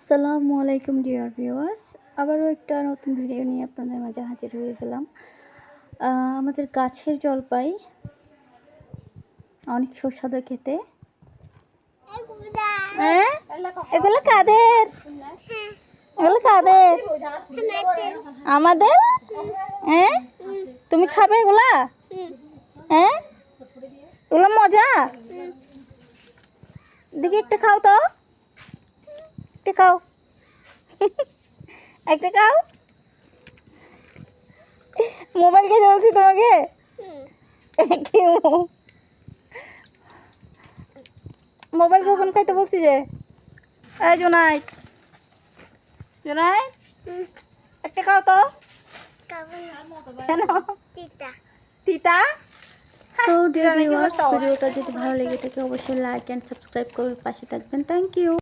আসসালামু আলাইকুম dear viewers, আবারও একটা নতুন ভিডিও নিয়ে আপনাদের মাঝে হাজির হয়ে গেলাম। আমাদের গাছের জলপাই অনেক সুস্বাদু খেতে। এগুলো কাদের? এগুলো কাদের? আমাদের। তুমি খাবে এগুলা? এগুলো মজা। দেখি একটা খাও তো, একটা খাও, একটা খাও। মোবাইল খেতে বলছি তোমাকে? মোবাইল কখন খাইতে বলছি যে? এই জোনাই, জোনাই একটা খাও তো। কেন তিতা? সো ডিয়ার ভিউয়ার্স, ভিডিওটা যদি ভালো লেগে থাকে অবশ্যই লাইক এন্ড সাবস্ক্রাইব করে পাশে থাকবেন। Thank you.